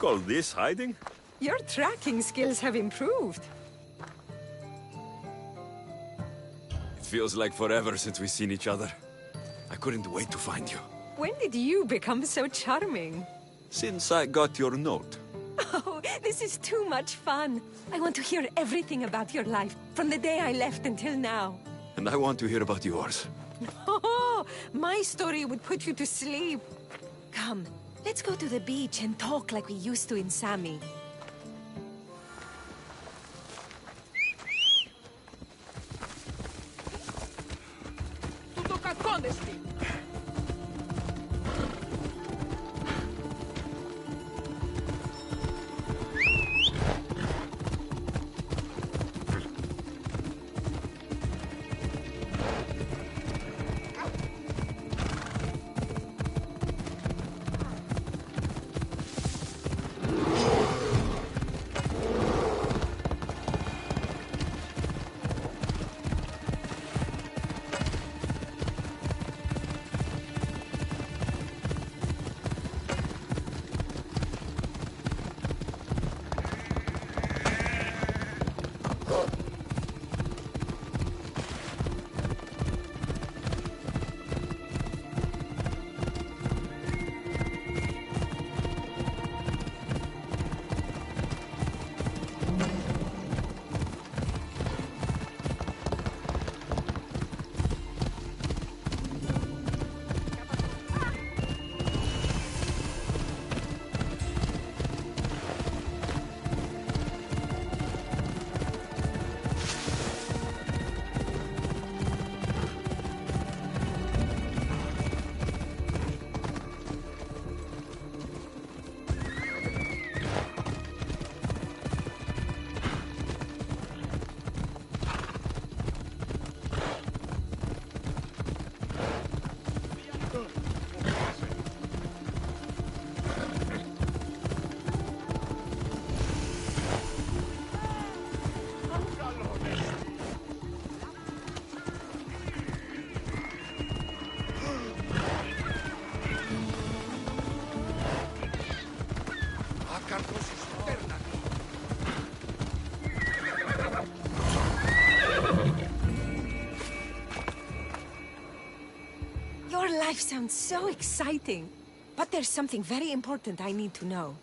call this hiding? Your tracking skills have improved. It feels like forever since we've seen each other. I couldn't wait to find you. When did you become so charming? Since I got your note. Oh, this is too much fun. I want to hear everything about your life, from the day I left until now. And I want to hear about yours. Oh, my story would put you to sleep. Come, let's go to the beach and talk like we used to in Sami. Your life sounds so exciting. But there's something very important I need to know.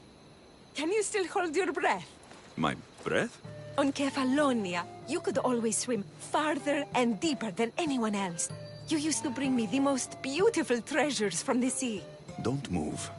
Can you still hold your breath? My breath? On Kefalonia, you could always swim farther and deeper than anyone else. You used to bring me the most beautiful treasures from the sea. Don't move.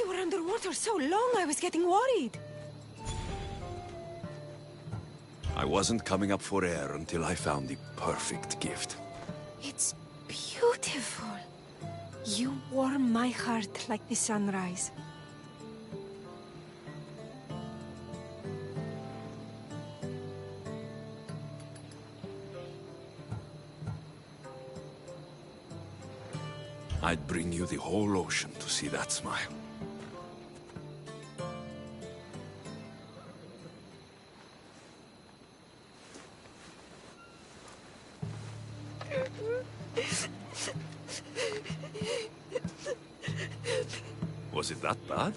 You were underwater so long, I was getting worried. I wasn't coming up for air until I found the perfect gift. It's beautiful. You warm my heart like the sunrise. I'd bring you the whole ocean to see that smile. Was it that bad?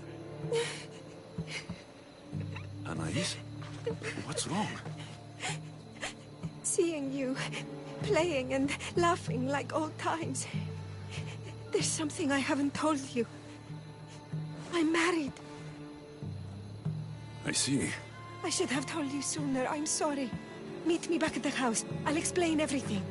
Anais? What's wrong? Seeing you, playing and laughing like old times. There's something I haven't told you. I'm married. I see. I should have told you sooner. I'm sorry. Meet me back at the house. I'll explain everything.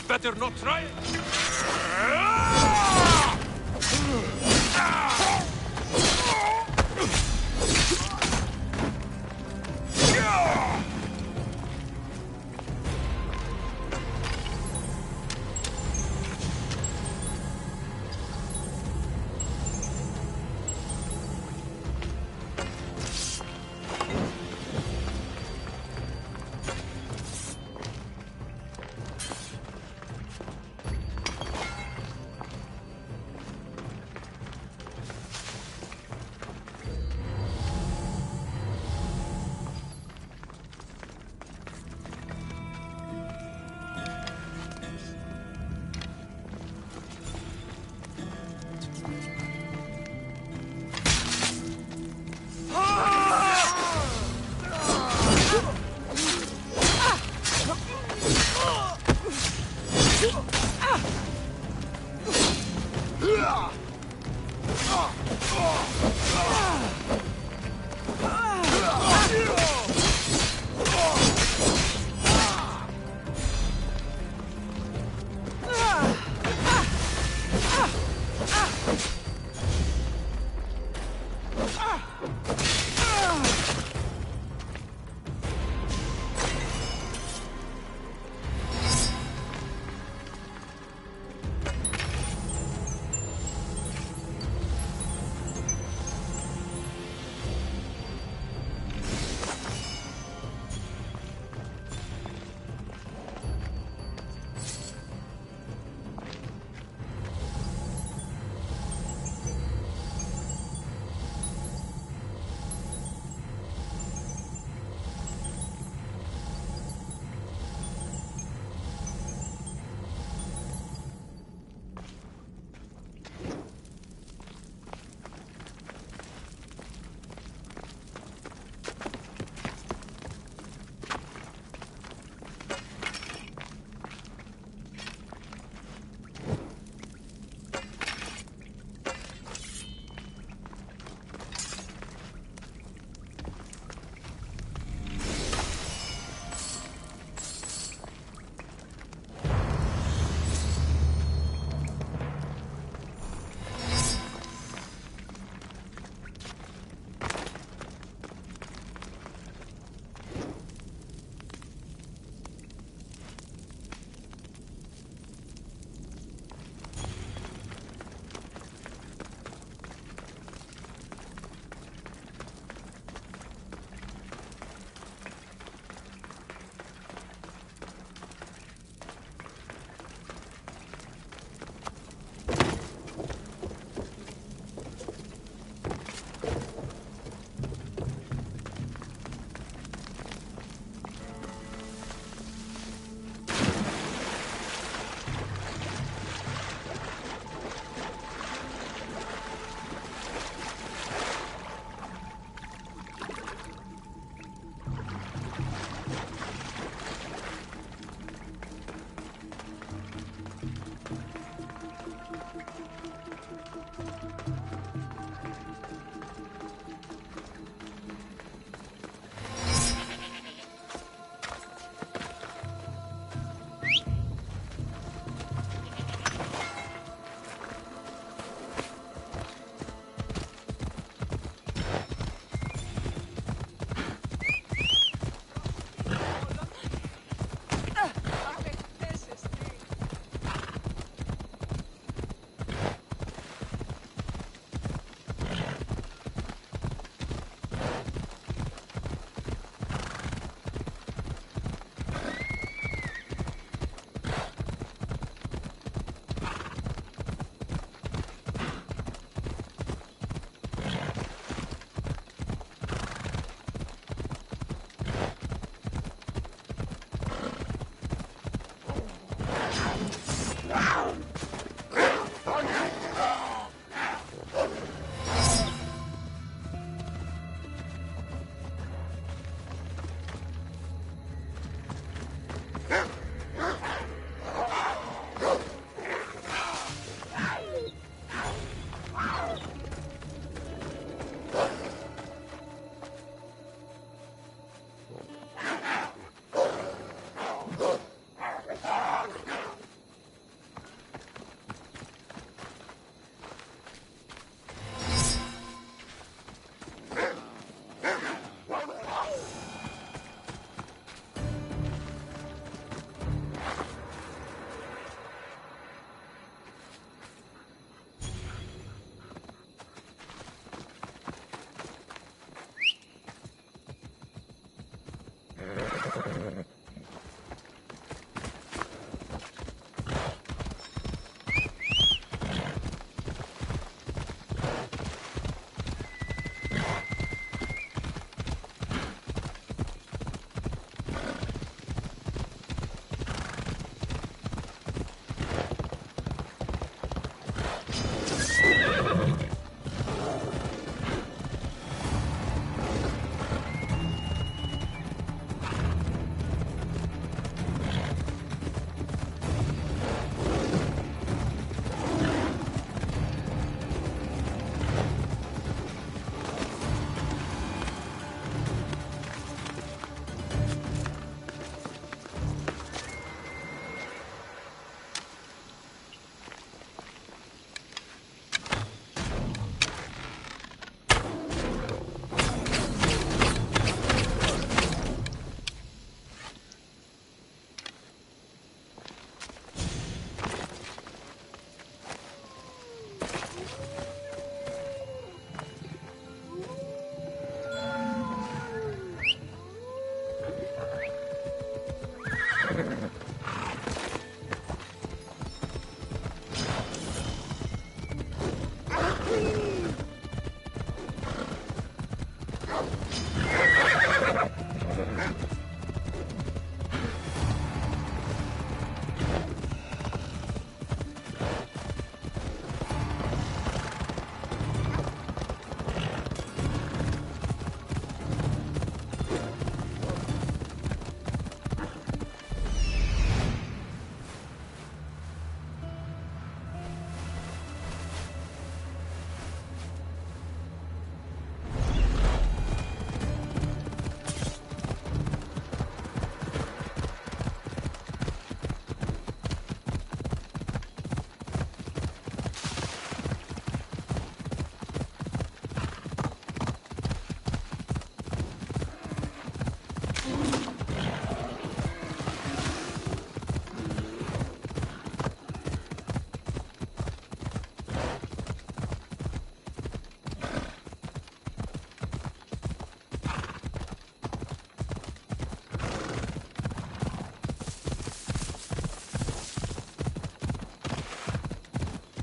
better not try it.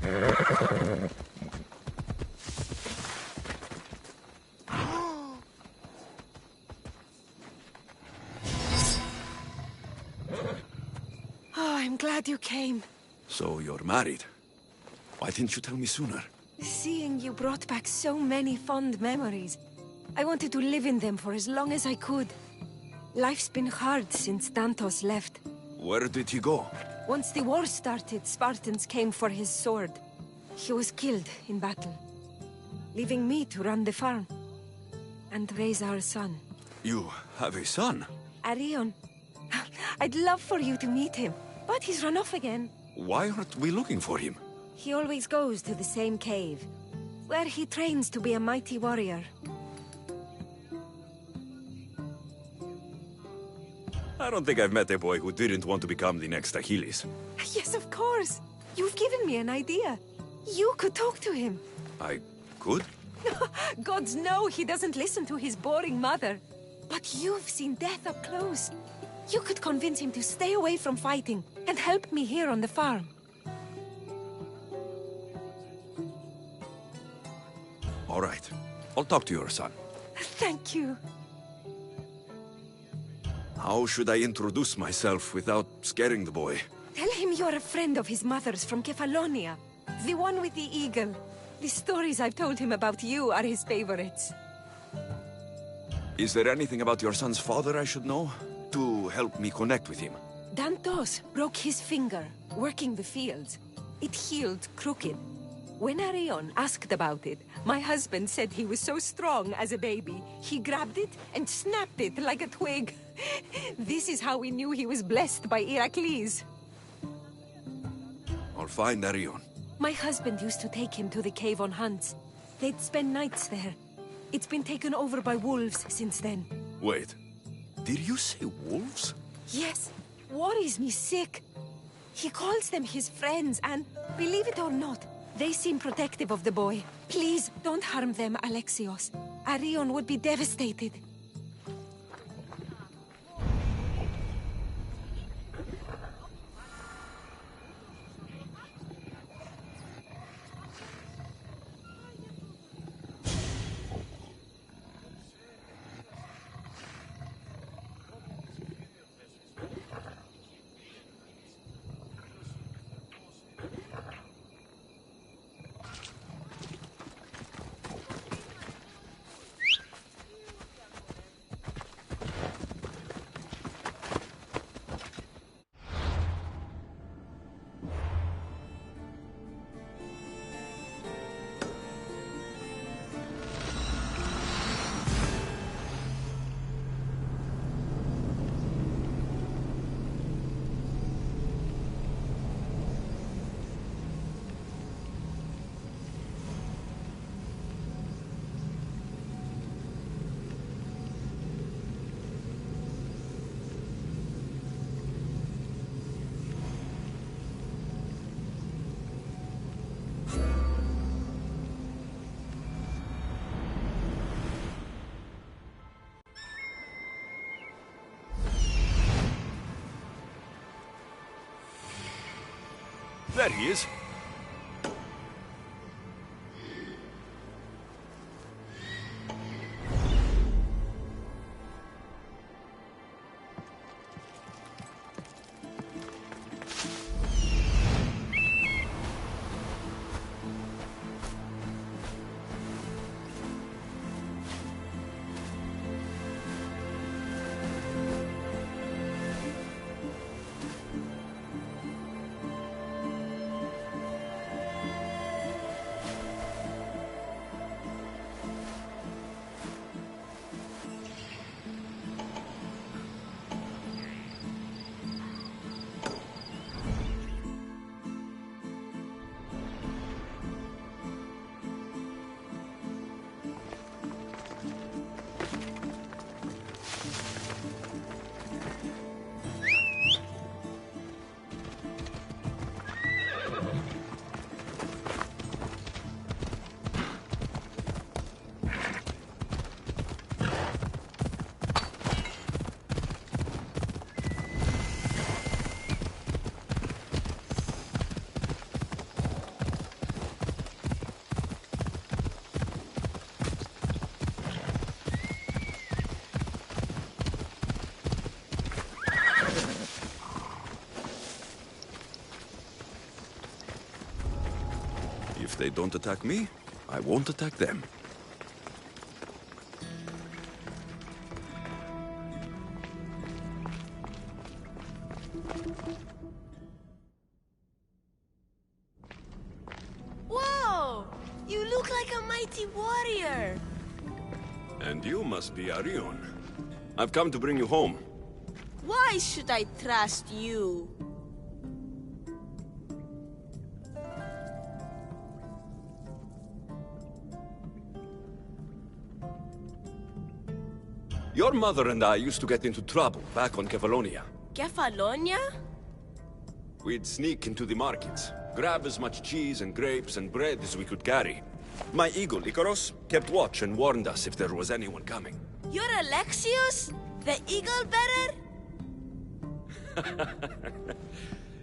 Oh, I'm glad you came. So you're married. Why didn't you tell me sooner? Seeing you brought back so many fond memories. I wanted to live in them for as long as I could. Life's been hard since Dantos left. Where did he go? Once the war started, Spartans came for his sword. He was killed in battle, leaving me to run the farm and raise our son. You have a son? Arion. I'd love for you to meet him, but he's run off again. Why aren't we looking for him? He always goes to the same cave, where he trains to be a mighty warrior. I don't think I've met a boy who didn't want to become the next Achilles. Yes, of course. You've given me an idea. You could talk to him. I could? Gods know he doesn't listen to his boring mother. But you've seen death up close. You could convince him to stay away from fighting and help me here on the farm. All right. I'll talk to your son. Thank you. How should I introduce myself without scaring the boy? Tell him you're a friend of his mother's from Kefalonia. The one with the eagle. The stories I've told him about you are his favorites. Is there anything about your son's father I should know? To help me connect with him? Dantos broke his finger, working the fields. It healed crooked. When Arion asked about it, my husband said he was so strong as a baby, he grabbed it and snapped it like a twig. This is how we knew he was blessed by Heracles. I'll find Arion. My husband used to take him to the cave on hunts. They'd spend nights there. It's been taken over by wolves since then. Wait, did you say wolves? Yes, worries me sick. He calls them his friends, and believe it or not, they seem protective of the boy. Please, don't harm them, Alexios. Arion would be devastated. There he is. If they don't attack me, I won't attack them. Whoa! You look like a mighty warrior! And you must be Arion. I've come to bring you home. Why should I trust you? Your mother and I used to get into trouble back on Kefalonia. Kefalonia? We'd sneak into the markets, grab as much cheese and grapes and bread as we could carry. My eagle, Icaros, kept watch and warned us if there was anyone coming. You're Alexios? The eagle bearer?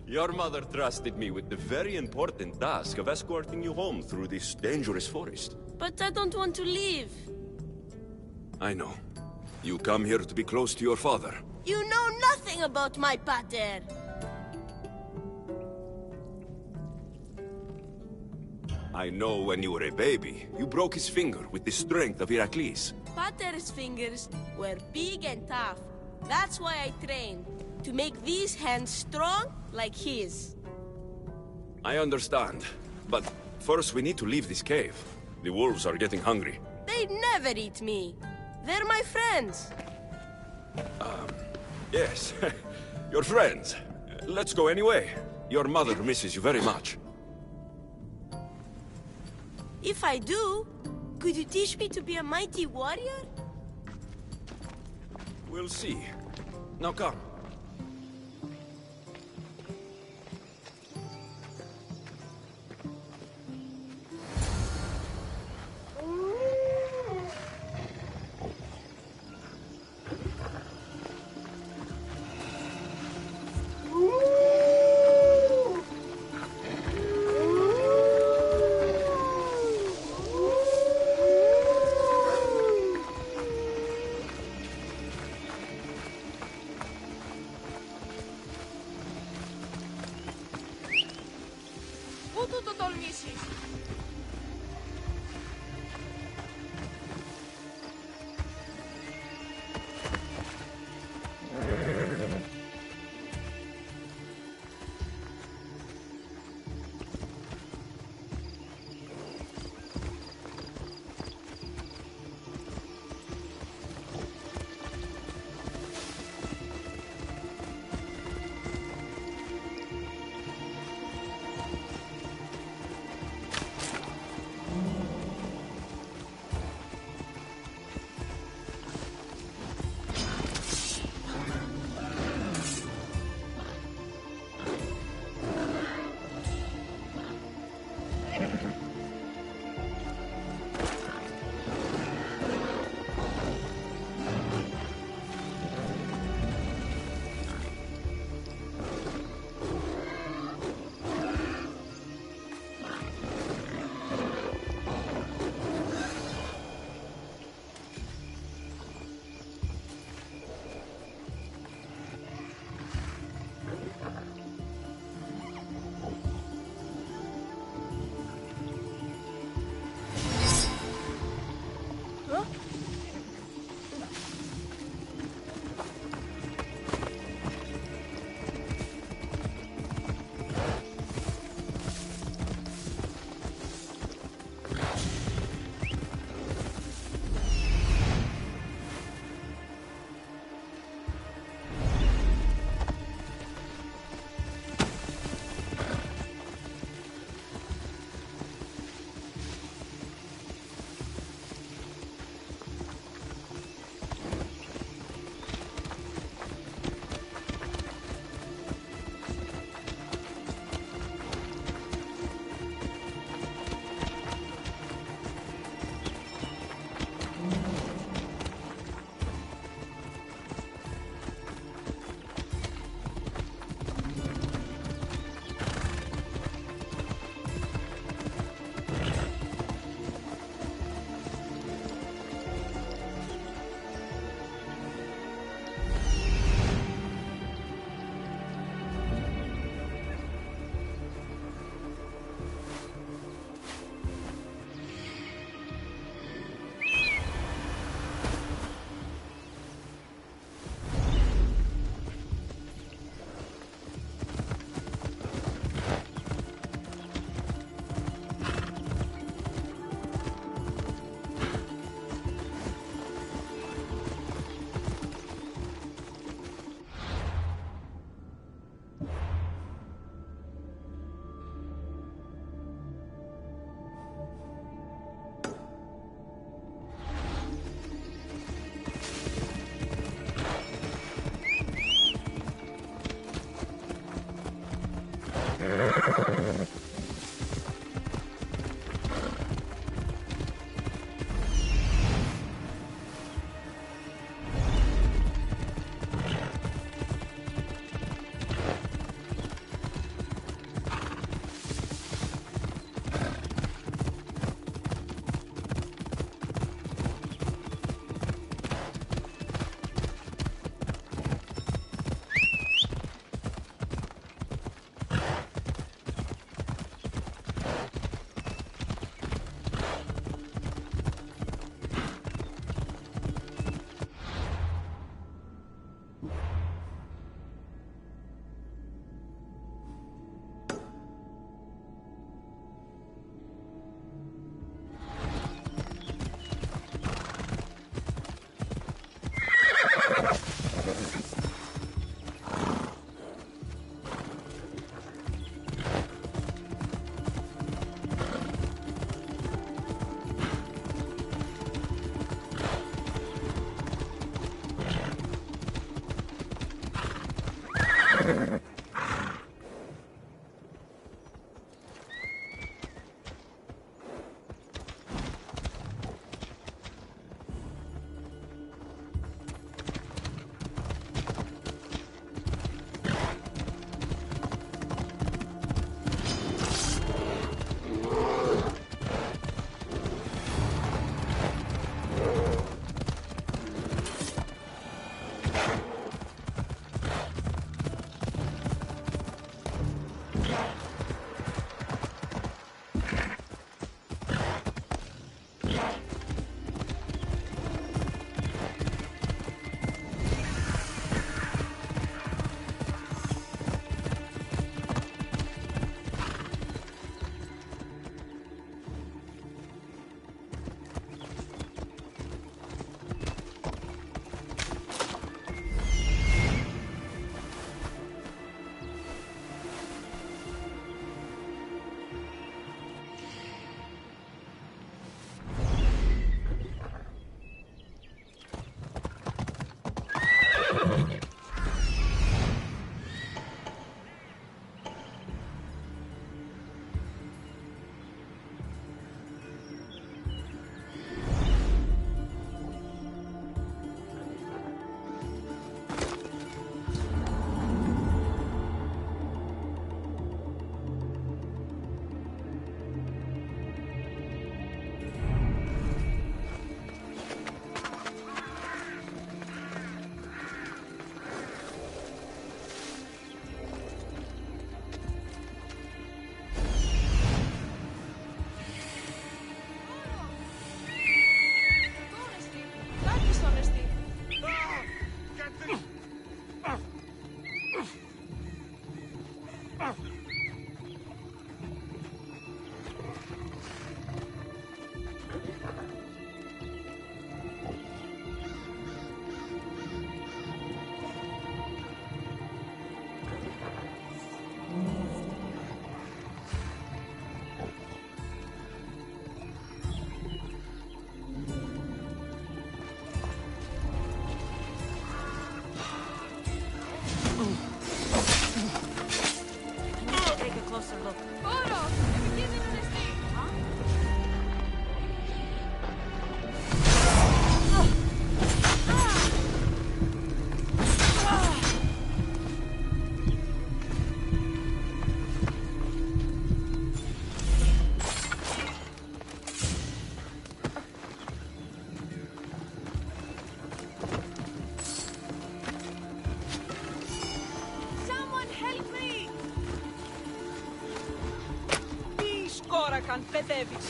Your mother trusted me with the very important task of escorting you home through this dangerous forest. But I don't want to leave. I know. You come here to be close to your father. You know nothing about my pater. I know when you were a baby, you broke his finger with the strength of Heracles. Pater's fingers were big and tough. That's why I trained. To make these hands strong like his. I understand. But first we need to leave this cave. The wolves are getting hungry. They never eat me. They're my friends. Yes, your friends. Let's go anyway. Your mother misses you very much. If I do, could you teach me to be a mighty warrior? We'll see. Now come. Πού το τολμήσεις?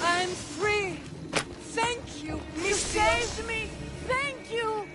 I'm free! Thank you! You saved me! Thank you!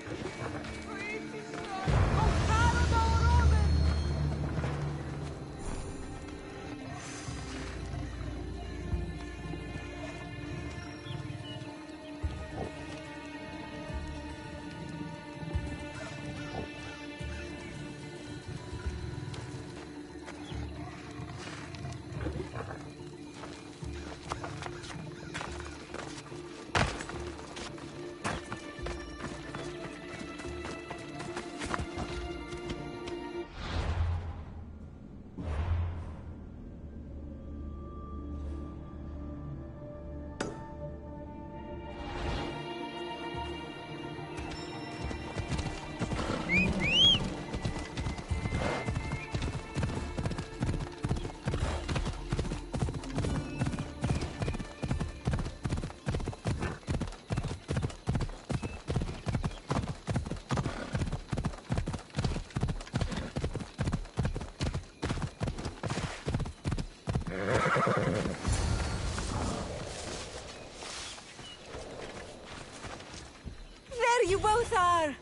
There you both are!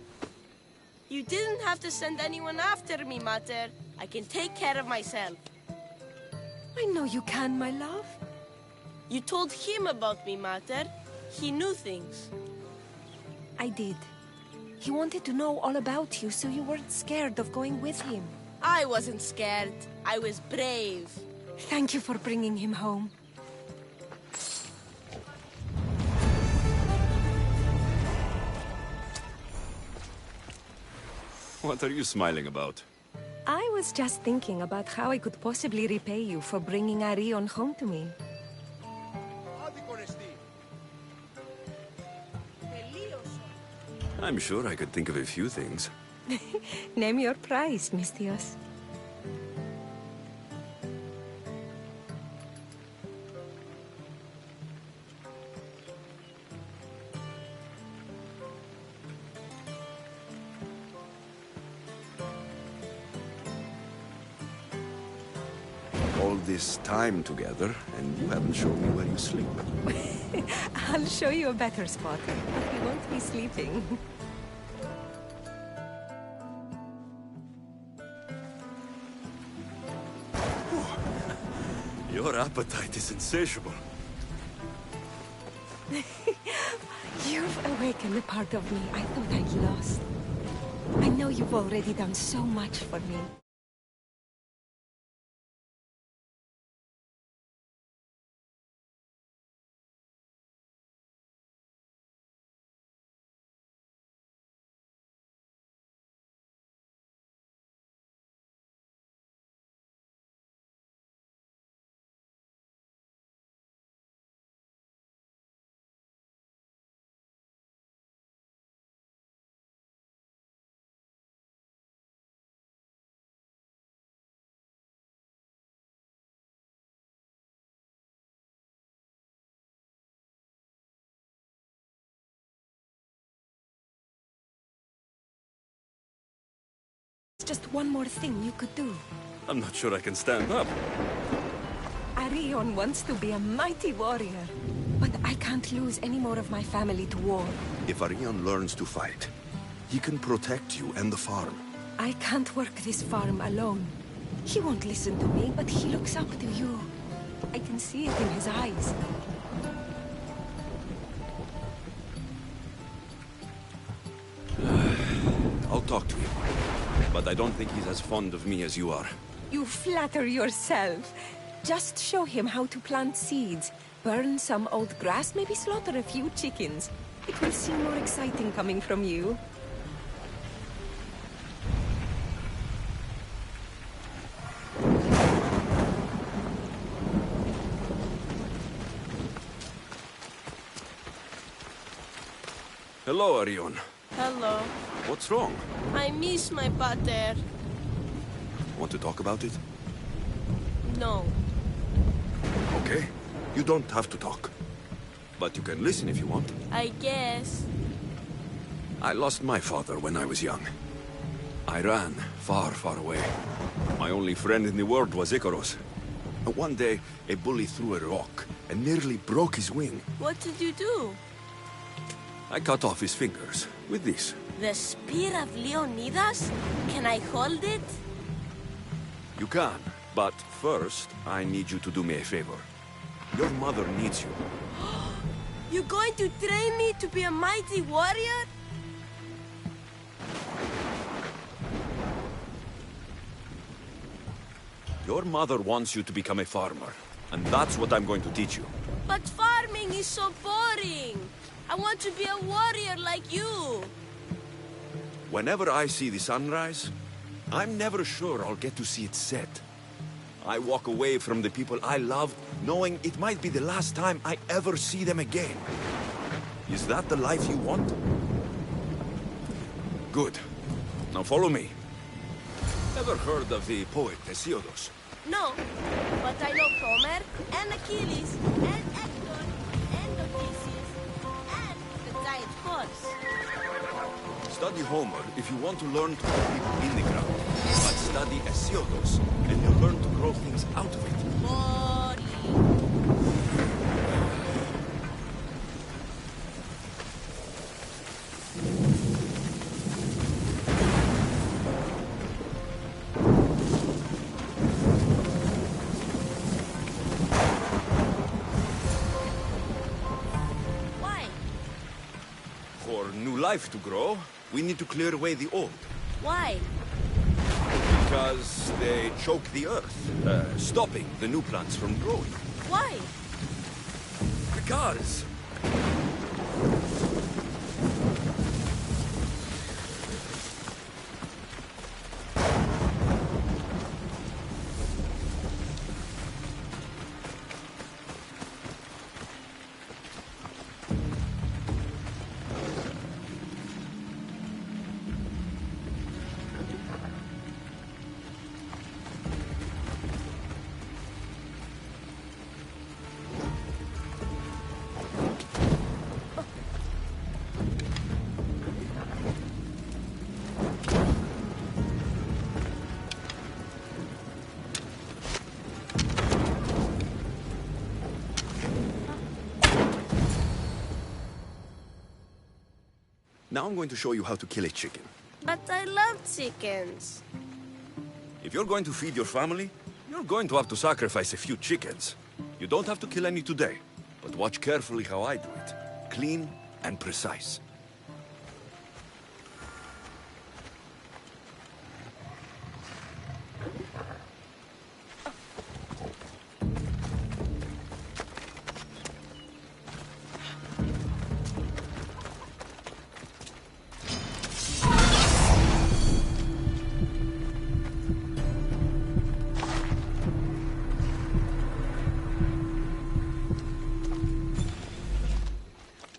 You didn't have to send anyone after me, Mater. I can take care of myself. I know you can, my love. You told him about me, Mater. He knew things. I did. He wanted to know all about you, so you weren't scared of going with him. I wasn't scared. I was brave. Thank you for bringing him home. What are you smiling about? I was just thinking about how I could possibly repay you for bringing Arion home to me. I'm sure I could think of a few things. Name your price, Mistios. All this time together, and you haven't shown me where you sleep. I'll show you a better spot. You won't be sleeping. Your appetite is insatiable. You've awakened a part of me I thought I'd lost. I know you've already done so much for me. Just one more thing you could do. I'm not sure I can stand up. Arion wants to be a mighty warrior, but I can't lose any more of my family to war. If Arion learns to fight, he can protect you and the farm. I can't work this farm alone. He won't listen to me, but he looks up to you. I can see it in his eyes. I'll talk to him. But I don't think he's as fond of me as you are. You flatter yourself. Just show him how to plant seeds, burn some old grass, maybe slaughter a few chickens. It will seem more exciting coming from you. Hello, Arion. Hello. What's wrong? I miss my pater. Want to talk about it? No. Okay. You don't have to talk. But you can listen if you want. I guess. I lost my father when I was young. I ran far, far away. My only friend in the world was Icaros. One day, a bully threw a rock and nearly broke his wing. What did you do? I cut off his fingers with this. The spear of Leonidas? Can I hold it? You can, but first, I need you to do me a favor. Your mother needs you. You're going to train me to be a mighty warrior? Your mother wants you to become a farmer, and that's what I'm going to teach you. But farming is so boring. I want to be a warrior like you. Whenever I see the sunrise, I'm never sure I'll get to see it set. I walk away from the people I love, knowing it might be the last time I ever see them again. Is that the life you want? Good. Now follow me. Ever heard of the poet Hesiodos? No, but I know Homer, and Achilles, and Hector, and Odysseus, and the giant horse. Study Homer if you want to learn to put people in the ground. But study Hesiodos, and you'll learn to grow things out of it. Boring. life to grow, we need to clear away the old. Why? Because they choke the earth, stopping the new plants from growing. Why? Because... Now I'm going to show you how to kill a chicken. But I love chickens. If you're going to feed your family, you're going to have to sacrifice a few chickens. You don't have to kill any today, but watch carefully how I do it. Clean and precise.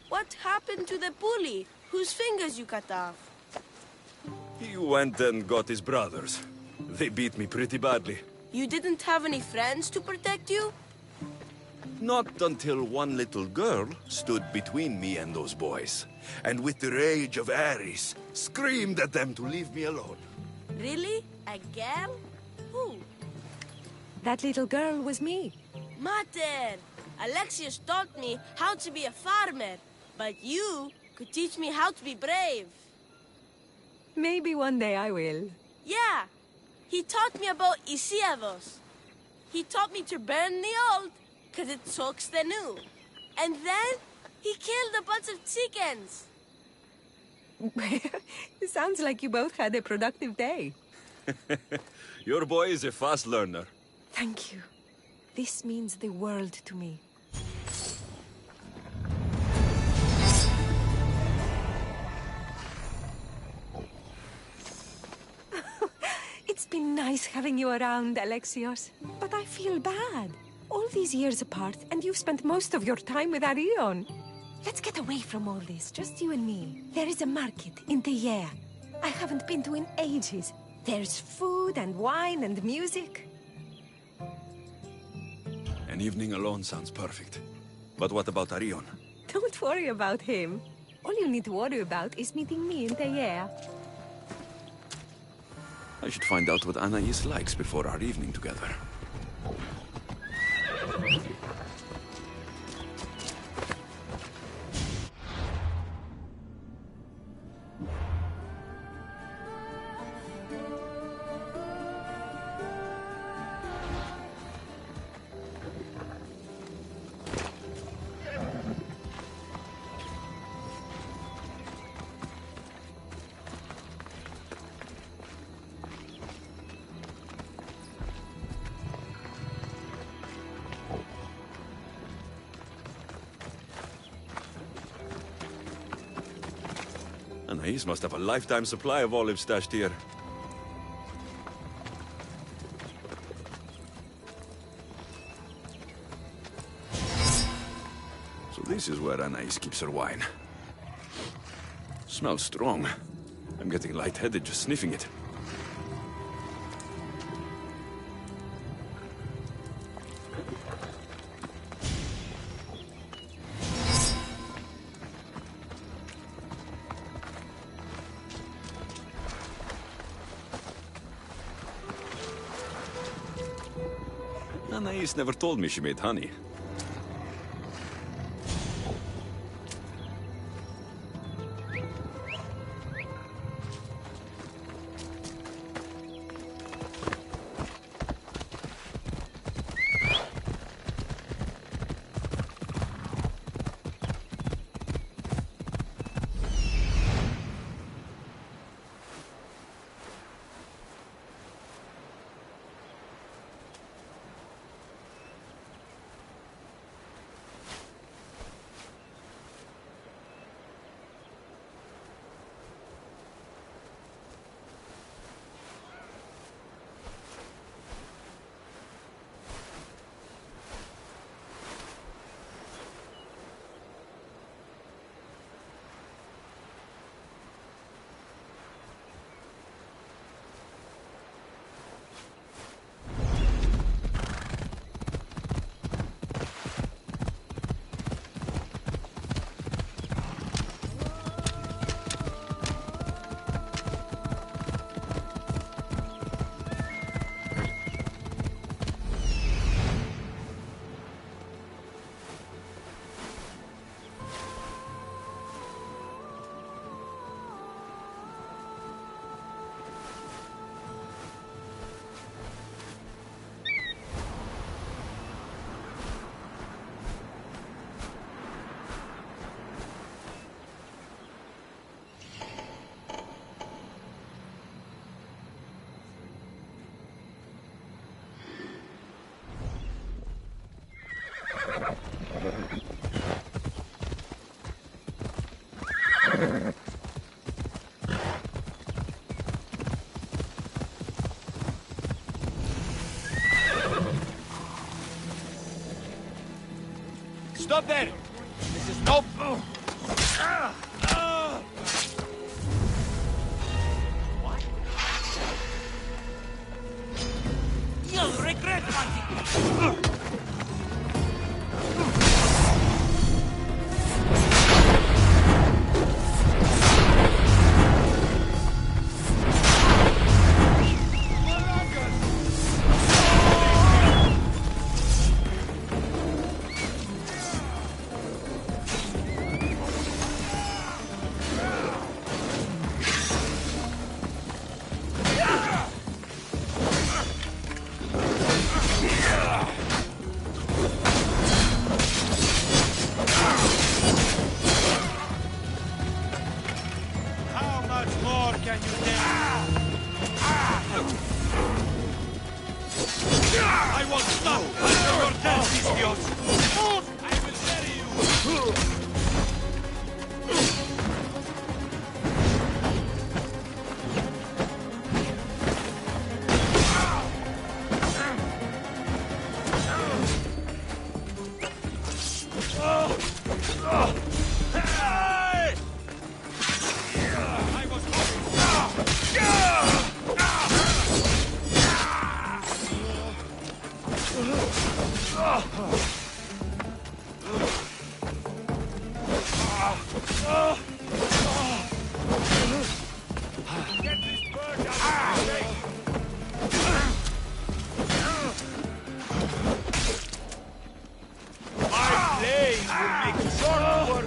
What happened to the bully whose fingers you cut off? He went and got his brothers. They beat me pretty badly. You didn't have any friends to protect you? Not until one little girl stood between me and those boys, and with the rage of Ares, screamed at them to leave me alone. Really? A girl? Who? That little girl was me. Mater! Alexius taught me how to be a farmer, but you could teach me how to be brave. Maybe one day I will. Yeah, he taught me about Isiavos. He taught me to burn the old, because it soaks the new. And then he killed a bunch of chickens. It sounds like you both had a productive day. Your boy is a fast learner. Thank you. This means the world to me. It's been nice having you around, Alexios. But I feel bad. All these years apart, and you've spent most of your time with Arion. Let's get away from all this, just you and me. There is a market in Teia. I haven't been to in ages. There's food and wine and music. An evening alone sounds perfect. But what about Arion? Don't worry about him. All you need to worry about is meeting me in Teia. I should find out what Anais likes before our evening together. Anais must have a lifetime supply of olives stashed here. So this is where Anais keeps her wine. Smells strong. I'm getting lightheaded just sniffing it. Anais never told me she made honey. Stop there! This is no... What? You'll regret hunting! I won't stop until you're dead, Vistios! I will bury you! I was Get this bird out of my way! My blade will make short work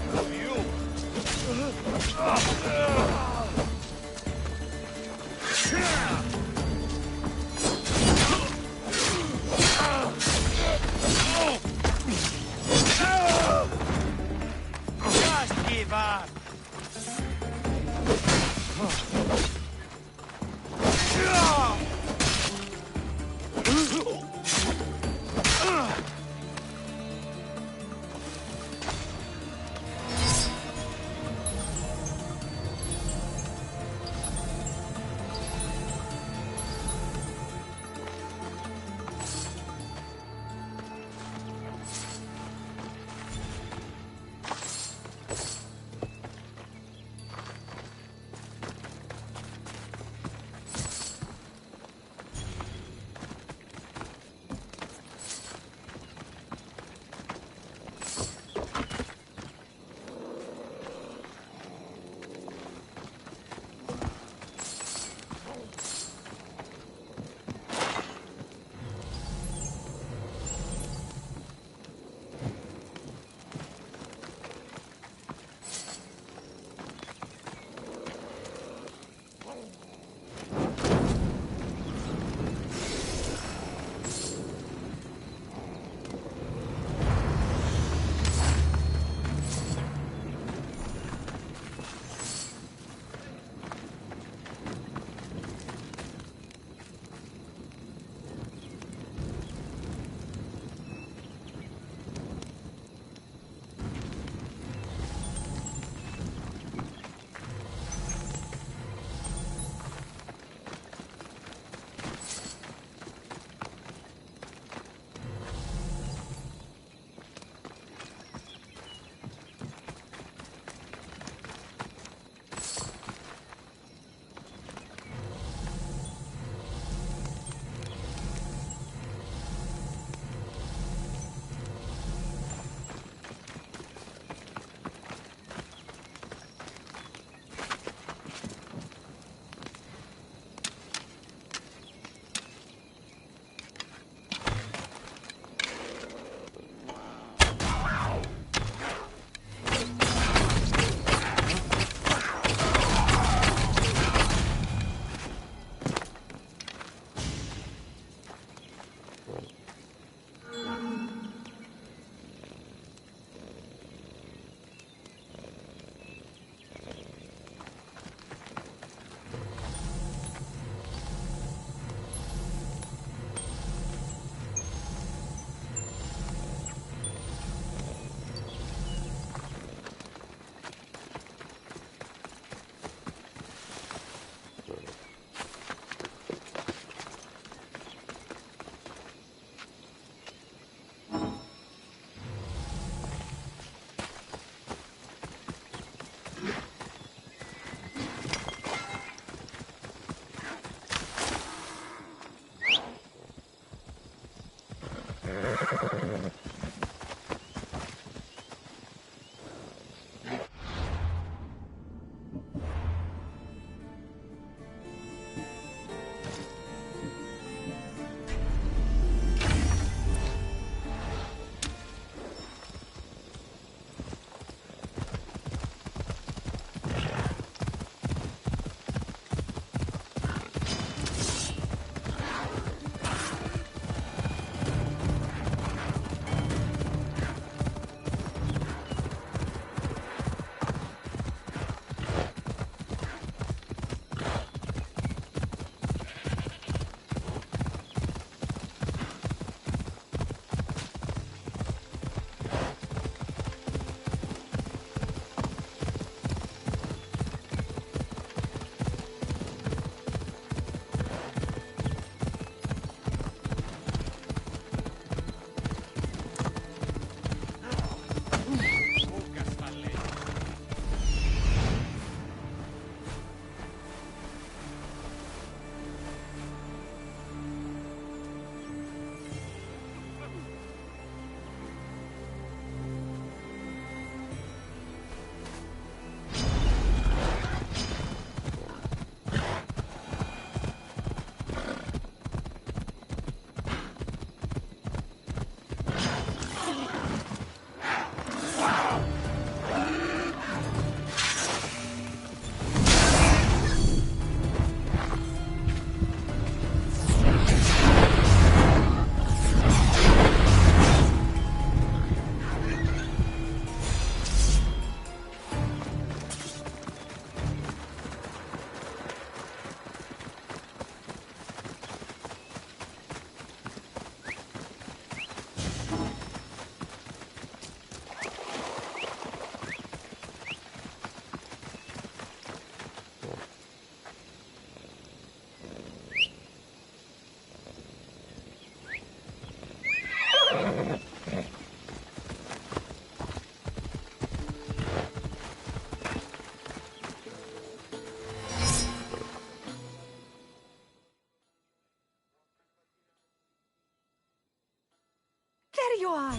you are.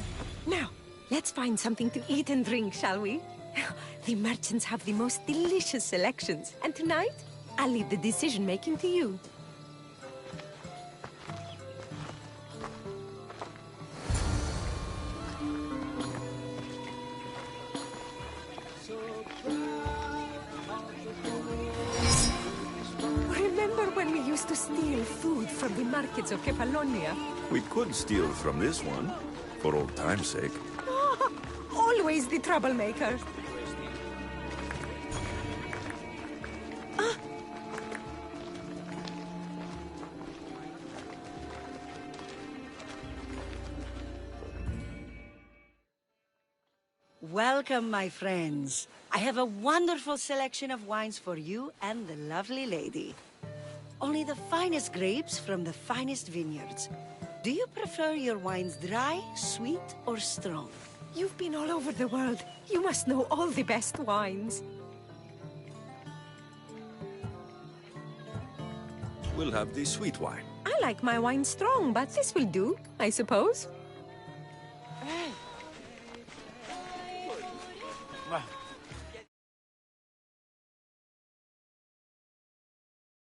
Now, let's find something to eat and drink, shall we? The merchants have the most delicious selections. And tonight, I'll leave the decision-making to you. Remember when we used to steal food from the markets of Kefalonia? We could steal from this one, for old time's sake. Always the troublemaker. Welcome, my friends. I have a wonderful selection of wines for you and the lovely lady. Only the finest grapes from the finest vineyards. Do you prefer your wines dry, sweet, or strong? You've been all over the world. You must know all the best wines. We'll have the sweet wine. I like my wine strong, but this will do, I suppose. Well,